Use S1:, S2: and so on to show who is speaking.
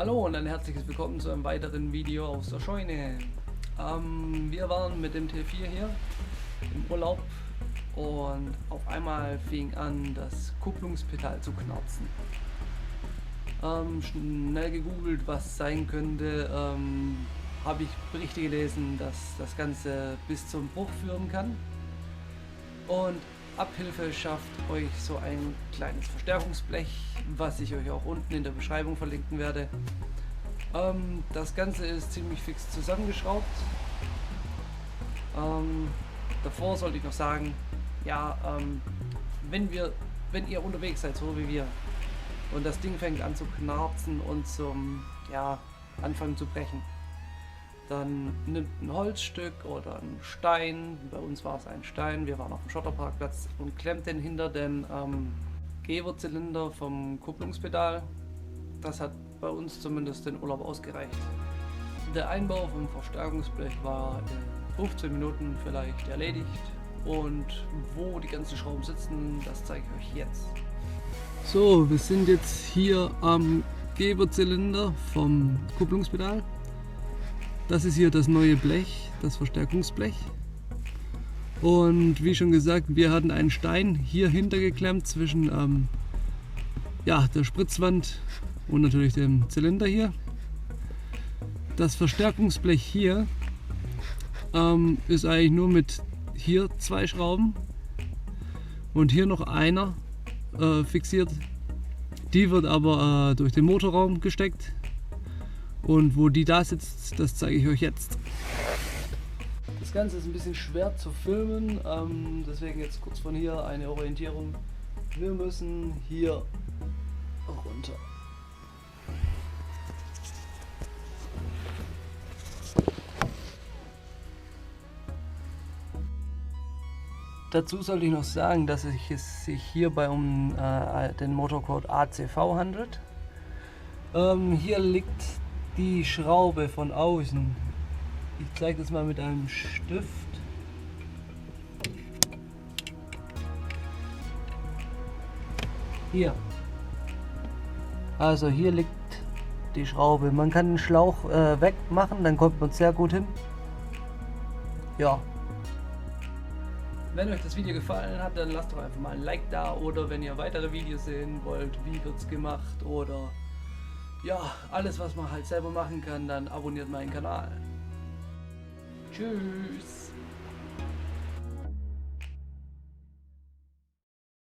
S1: Hallo und ein herzliches Willkommen zu einem weiteren Video aus der Scheune. Wir waren mit dem T4 hier im Urlaub und auf einmal fing an, das Kupplungspedal zu knarzen. Schnell gegoogelt, was sein könnte, habe ich Berichte gelesen, dass das Ganze bis zum Bruch führen kann. Und Abhilfe schafft euch so ein kleines Verstärkungsblech, was ich euch auch unten in der Beschreibung verlinken werde. Das Ganze ist ziemlich fix zusammengeschraubt. Davor sollte ich noch sagen, ja, wenn ihr unterwegs seid, so wie wir, und das Ding fängt an zu knarzen und zum anfangen zu brechen, dann nimmt ein Holzstück oder ein Stein, bei uns war es ein Stein, wir waren auf dem Schotterparkplatz, und klemmt den hinter den Geberzylinder vom Kupplungspedal. Das hat bei uns zumindest den Urlaub ausgereicht. Der Einbau vom Verstärkungsblech war in 15 Minuten vielleicht erledigt, und wo die ganzen Schrauben sitzen, das zeige ich euch jetzt. So, wir sind jetzt hier am Geberzylinder vom Kupplungspedal. Das ist hier das neue Blech, das Verstärkungsblech. Und wie schon gesagt, wir hatten einen Stein hier hintergeklemmt zwischen der Spritzwand und natürlich dem Zylinder hier. Das Verstärkungsblech hier ist eigentlich nur mit hier 2 Schrauben und hier noch einer fixiert. Die wird aber durch den Motorraum gesteckt. Und wo die da sitzt, das zeige ich euch jetzt. Das Ganze ist ein bisschen schwer zu filmen, deswegen jetzt kurz von hier eine Orientierung. Wir müssen hier runter. Dazu sollte ich noch sagen, dass es sich hierbei um den Motorcode ACV handelt. Hier liegt die Schraube von außen. Ich zeige das mal mit einem Stift. Hier. Also hier liegt die Schraube. Man kann den Schlauch wegmachen, dann kommt man sehr gut hin. Ja. Wenn euch das Video gefallen hat, dann lasst doch einfach mal ein Like da, oder wenn ihr weitere Videos sehen wollt, wie wird's gemacht, oder ja, alles was man halt selber machen kann, dann abonniert meinen Kanal. Tschüss!